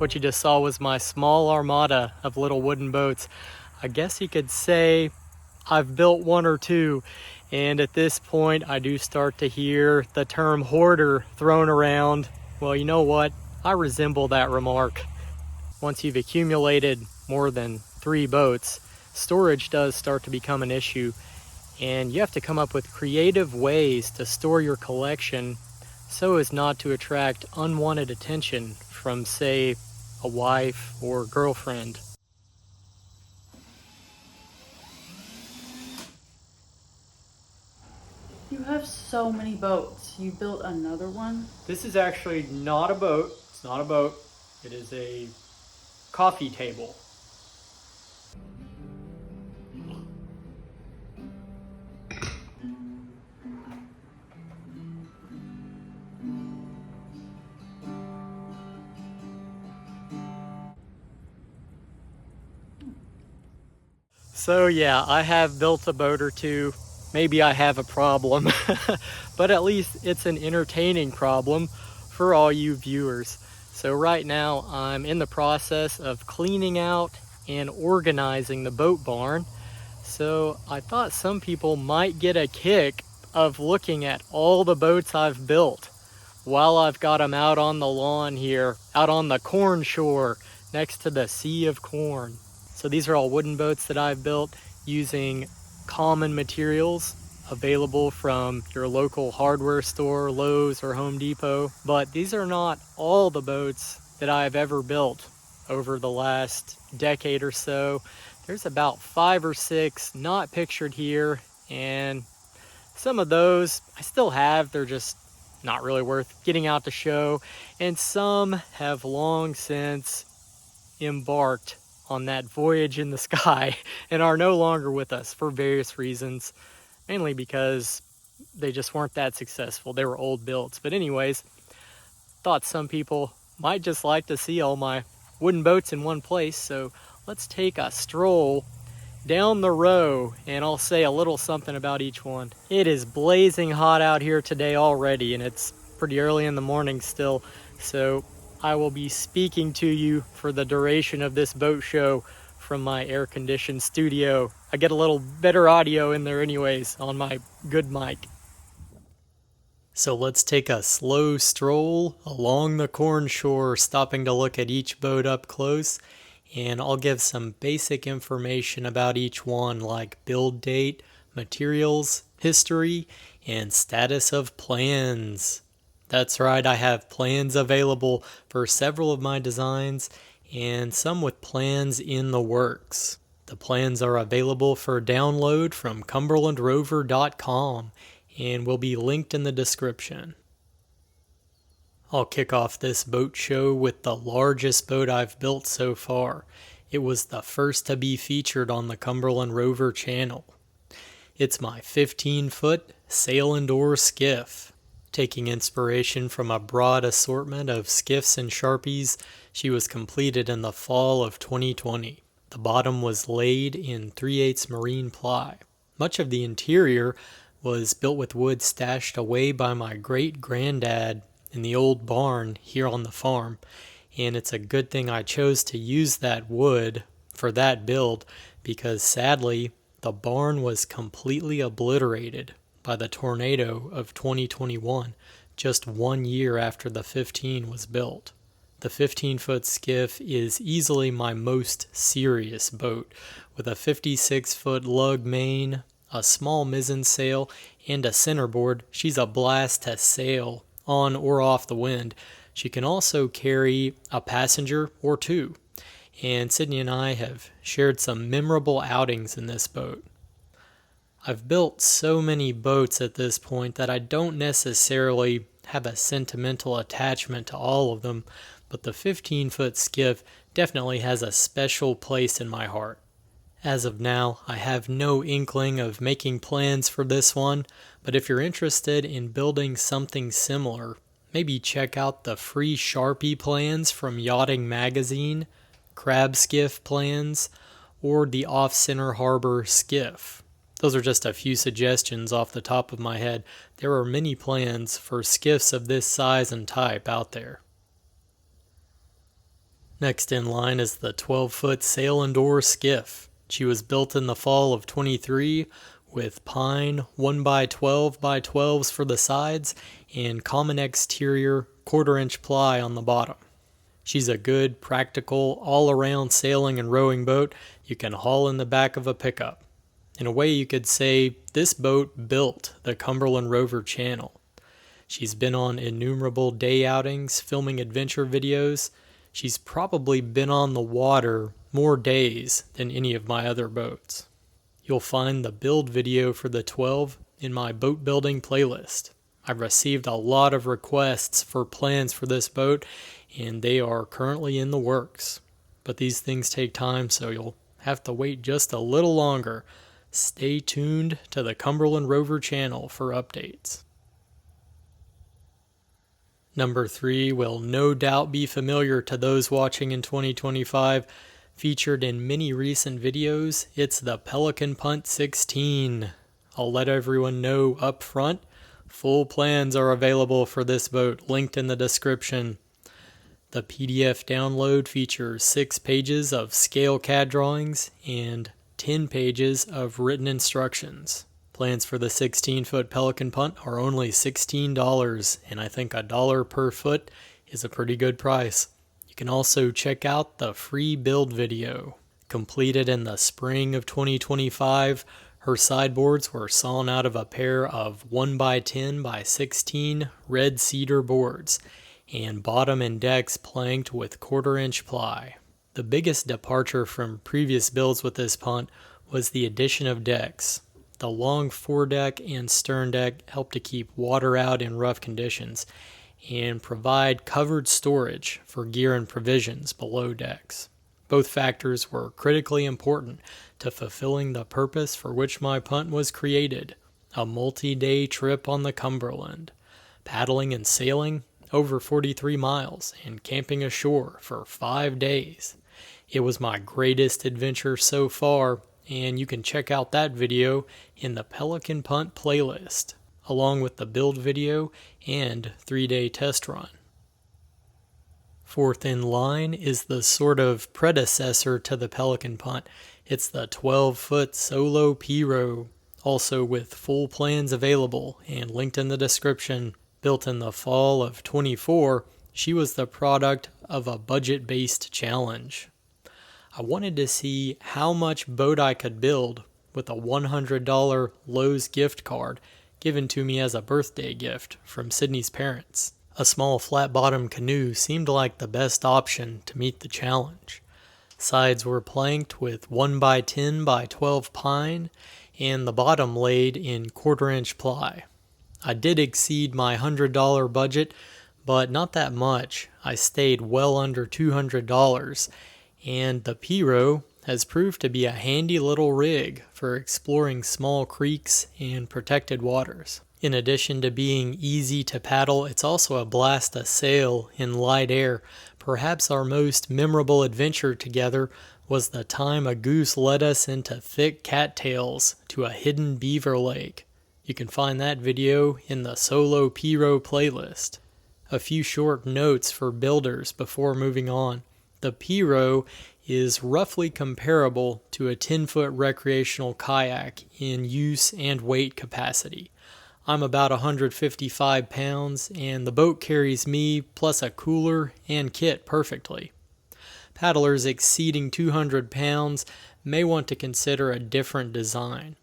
What you just saw was my small armada of little wooden boats. I guess you could say I've built one or two, and at this point I do start to hear the term hoarder thrown around. Well, you know what? I resemble that remark. Once you've accumulated more than 3 boats, storage does start to become an issue, and you have to come up with creative ways to store your collection so as not to attract unwanted attention from, say, a wife or girlfriend. You have so many boats. You built another one? This is actually not a boat. It's not a boat. It is a coffee table. So yeah, I have built a boat or two. Maybe I have a problem, but at least it's an entertaining problem for all you viewers. So right now I'm in the process of cleaning out and organizing the boat barn. So I thought some people might get a kick of looking at all the boats I've built while I've got them out on the lawn here, out on the corn shore next to the sea of corn. So these are all wooden boats that I've built using common materials available from your local hardware store, Lowe's or Home Depot. But these are not all the boats that I've ever built over the last decade or so. There's about 5 or 6 not pictured here, and some of those I still have. They're just not really worth getting out to show, and some have long since embarked on that voyage in the sky and are no longer with us for various reasons, mainly because they just weren't that successful. They were old builds. But anyways, thought some people might just like to see all my wooden boats in one place, so let's take a stroll down the row and I'll say a little something about each one. It is blazing hot out here today already, and it's pretty early in the morning still, so I will be speaking to you for the duration of this boat show from my air-conditioned studio. I get a little better audio in there anyways on my good mic. So let's take a slow stroll along the corn shore, stopping to look at each boat up close, and I'll give some basic information about each one, like build date, materials, history, and status of plans. That's right, I have plans available for several of my designs, and some with plans in the works. The plans are available for download from cumberlandrover.com and will be linked in the description. I'll kick off this boat show with the largest boat I've built so far. It was the first to be featured on the Cumberland Rover channel. It's my 15-foot sail and oar skiff. Taking inspiration from a broad assortment of skiffs and Sharpies, she was completed in the fall of 2020. The bottom was laid in 3/8 marine ply. Much of the interior was built with wood stashed away by my great-granddad in the old barn here on the farm, and it's a good thing I chose to use that wood for that build, because sadly the barn was completely obliterated by the tornado of 2021, just 1 year after the 15 was built. The 15-foot skiff is easily my most serious boat, with a 56-foot lug main, a small mizzen sail, and a centerboard. She's a blast to sail on or off the wind. She can also carry a passenger or two, and Sydney and I have shared some memorable outings in this boat. I've built so many boats at this point that I don't necessarily have a sentimental attachment to all of them, but the 15-foot skiff definitely has a special place in my heart. As of now, I have no inkling of making plans for this one, but if you're interested in building something similar, maybe check out the free Sharpie plans from Yachting Magazine, crab skiff plans, or the off-center harbor skiff. Those are just a few suggestions off the top of my head. There are many plans for skiffs of this size and type out there. Next in line is the 12-foot sail and oar skiff. She was built in the fall of 23 with pine 1x12x12s for the sides and common exterior 1/4-inch ply on the bottom. She's a good, practical, all-around sailing and rowing boat you can haul in the back of a pickup. In a way, you could say this boat built the Cumberland Rover channel. She's been on innumerable day outings, filming adventure videos. She's probably been on the water more days than any of my other boats. You'll find the build video for the 12 in my boat building playlist. I've received a lot of requests for plans for this boat, and they are currently in the works. But these things take time, so you'll have to wait just a little longer. Stay tuned to the Cumberland Rover channel for updates. Number 3 will no doubt be familiar to those watching in 2025. Featured in many recent videos, it's the Pelican Punt 16. I'll let everyone know up front, full plans are available for this boat, linked in the description. The PDF download features 6 pages of scale CAD drawings and 10 pages of written instructions. Plans for the 16-foot Pelican Punt are only $16, and I think $1 per foot is a pretty good price. You can also check out the free build video. Completed in the spring of 2025, her sideboards were sawn out of a pair of 1x10x16 red cedar boards, and bottom and decks planked with 1/4-inch ply. The biggest departure from previous builds with this punt was the addition of decks. The long foredeck and stern deck help to keep water out in rough conditions and provide covered storage for gear and provisions below decks. Both factors were critically important to fulfilling the purpose for which my punt was created, a multi-day trip on the Cumberland, paddling and sailing over 43 miles and camping ashore for 5 days. It was my greatest adventure so far, and you can check out that video in the Pelican Punt playlist, along with the build video and 3-day test run. Fourth in line is the sort of predecessor to the Pelican Punt. It's the 12-foot solo P-row, also with full plans available and linked in the description. Built in the fall of 24, she was the product of a budget-based challenge. I wanted to see how much boat I could build with a $100 Lowe's gift card given to me as a birthday gift from Sydney's parents. A small flat-bottom canoe seemed like the best option to meet the challenge. Sides were planked with 1x10x12 pine, and the bottom laid in 1/4-inch ply. I did exceed my $100 budget, but not that much. I stayed well under $200, and the P-row has proved to be a handy little rig for exploring small creeks and protected waters. In addition to being easy to paddle, it's also a blast to sail in light air. Perhaps our most memorable adventure together was the time a goose led us into thick cattails to a hidden beaver lake. You can find that video in the Solo P-row playlist. A few short notes for builders before moving on. The P-row is roughly comparable to a 10-foot recreational kayak in use and weight capacity. I'm about 155 pounds, and the boat carries me plus a cooler and kit perfectly. Paddlers exceeding 200 pounds may want to consider a different design.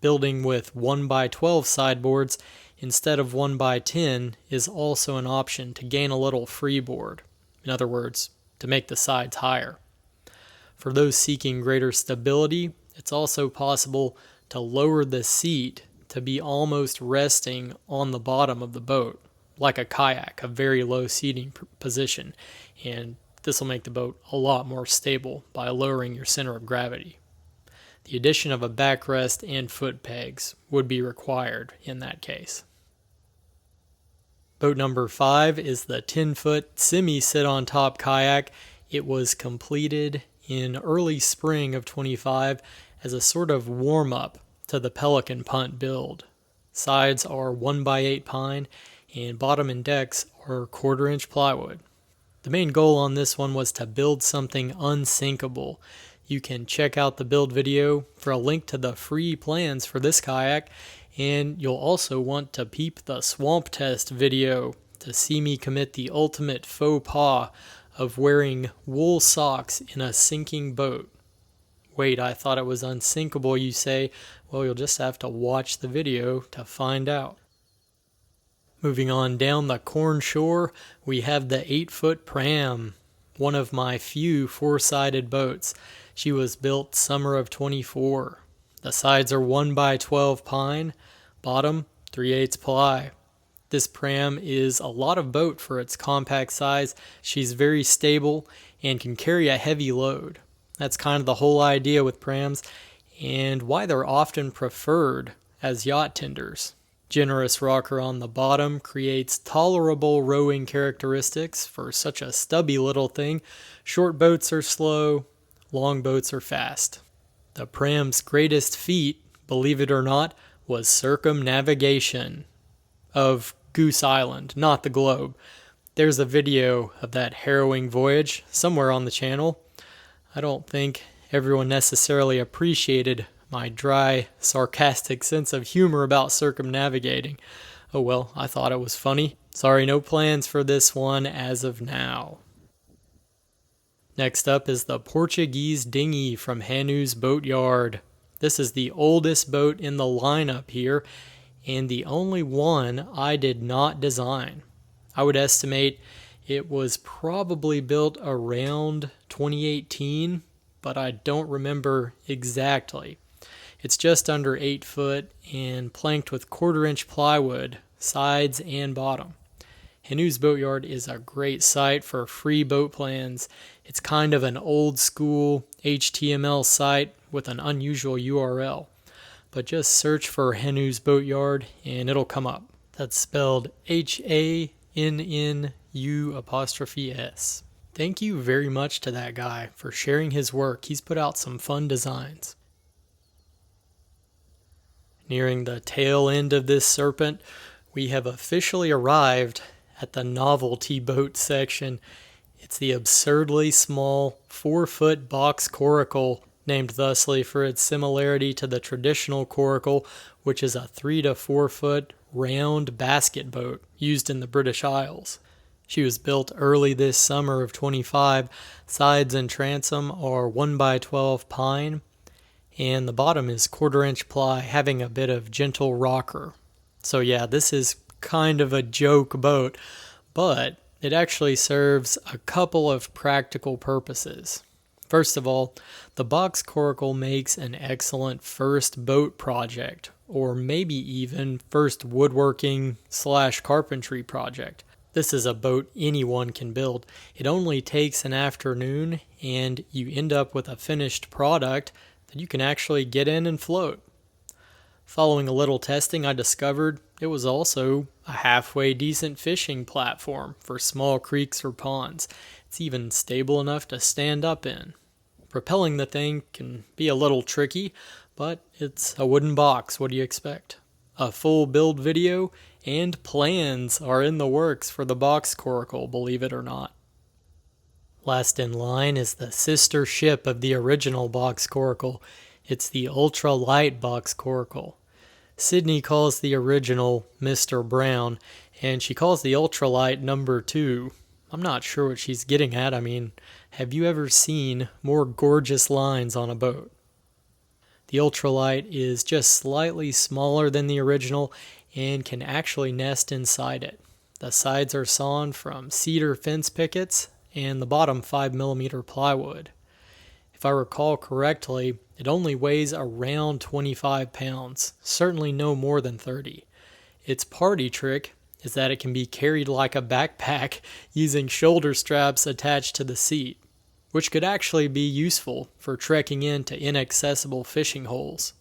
Building with 1x12 sideboards instead of 1x10 is also an option to gain a little freeboard. In other words, to make the sides higher. For those seeking greater stability, it's also possible to lower the seat to be almost resting on the bottom of the boat, like a kayak, a very low seating position, and this will make the boat a lot more stable by lowering your center of gravity. The addition of a backrest and foot pegs would be required in that case. Boat number 5 is the 10-foot semi-sit-on-top kayak. It was completed in early spring of 25 as a sort of warm-up to the Pelican Punt build. Sides are 1x8 pine, and bottom and decks are 1/4-inch plywood. The main goal on this one was to build something unsinkable. You can check out the build video for a link to the free plans for this kayak, and you'll also want to peep the swamp test video to see me commit the ultimate faux pas of wearing wool socks in a sinking boat. Wait, I thought it was unsinkable, you say. Well, you'll just have to watch the video to find out. Moving on down the Corn shore, we have the 8-foot pram, one of my few 4-sided boats. She was built summer of 24. The sides are 1x12 pine, bottom 3/8 ply. This pram is a lot of boat for its compact size. She's very stable and can carry a heavy load. That's kind of the whole idea with prams and why they're often preferred as yacht tenders. Generous rocker on the bottom creates tolerable rowing characteristics for such a stubby little thing. Short boats are slow, long boats are fast. The pram's greatest feat, believe it or not, was circumnavigation of Goose Island, not the globe. There's a video of that harrowing voyage somewhere on the channel. I don't think everyone necessarily appreciated my dry, sarcastic sense of humor about circumnavigating. Oh well, I thought it was funny. Sorry, no plans for this one as of now. Next up is the Portuguese dinghy from Hanu's Boatyard. This is the oldest boat in the lineup here, and the only one I did not design. I would estimate it was probably built around 2018, but I don't remember exactly. It's just under 8 foot and planked with 1/4-inch plywood, sides and bottom. Hanu's Boatyard is a great site for free boat plans. It's kind of an old school HTML site with an unusual URL. But just search for Hanu's Boatyard and it'll come up. That's spelled HANNU''S. Thank you very much to that guy for sharing his work. He's put out some fun designs. Nearing the tail end of this serpent, we have officially arrived at the novelty boat section. It's the absurdly small 4-foot box coracle, named thusly for its similarity to the traditional coracle, which is a 3 to 4 foot round basket boat used in the British Isles. She was built early this summer of 25. Sides and transom are 1x12 pine, and the bottom is 1/4-inch ply, having a bit of gentle rocker. So yeah, this is kind of a joke boat, but it actually serves a couple of practical purposes. First of all, the box coracle makes an excellent first boat project, or maybe even first woodworking/carpentry project. This is a boat anyone can build. It only takes an afternoon, and you end up with a finished product that you can actually get in and float. Following a little testing, I discovered it was also a halfway decent fishing platform for small creeks or ponds. It's even stable enough to stand up in. Propelling the thing can be a little tricky, but it's a wooden box. What do you expect? A full build video and plans are in the works for the box coracle, believe it or not. Last in line is the sister ship of the original box coracle. It's the Ultralight box coracle. Sydney calls the original Mr. Brown, and she calls the Ultralight number 2. I'm not sure what she's getting at. I mean, have you ever seen more gorgeous lines on a boat? The Ultralight is just slightly smaller than the original and can actually nest inside it. The sides are sawn from cedar fence pickets and the bottom 5mm plywood. If I recall correctly, it only weighs around 25 pounds, certainly no more than 30. Its party trick is that it can be carried like a backpack using shoulder straps attached to the seat, which could actually be useful for trekking into inaccessible fishing holes.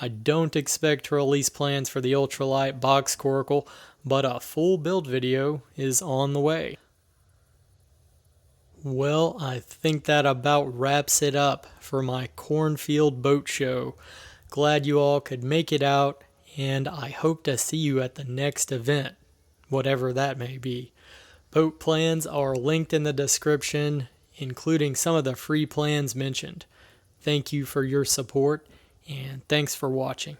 I don't expect to release plans for the Ultralight box coracle, but a full build video is on the way. Well, I think that about wraps it up for my Cornfield Boat Show. Glad you all could make it out, and I hope to see you at the next event, whatever that may be. Boat plans are linked in the description, including some of the free plans mentioned. Thank you for your support, and thanks for watching.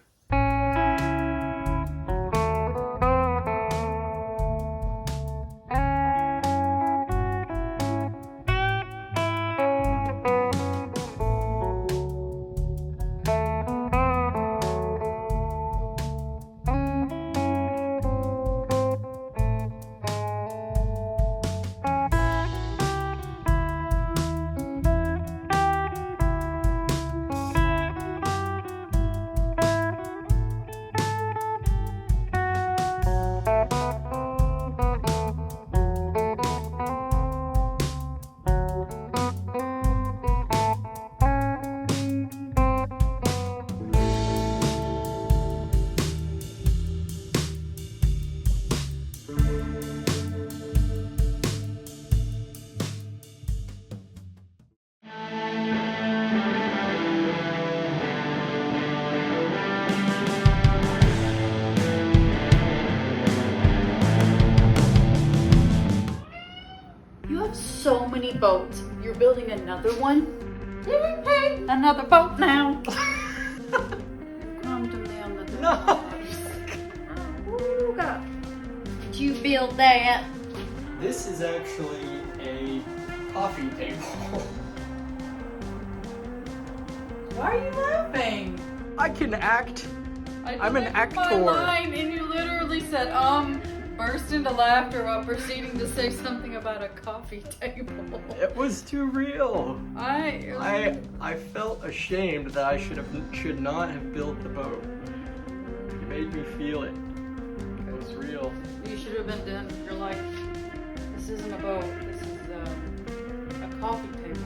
You have so many boats. You're building another one? Hey, another boat now. Calm down the No! Ooh, God. Did you build that? This is actually a coffee table. Why are you laughing? I can act. I'm an delivered my actor. line and you literally said, burst into laughter while proceeding to say something about a coffee table. It was too real. I felt ashamed that I should not have built the boat. You made me feel it. It was real. You should have been done. You're like, this isn't a boat. This is a coffee table.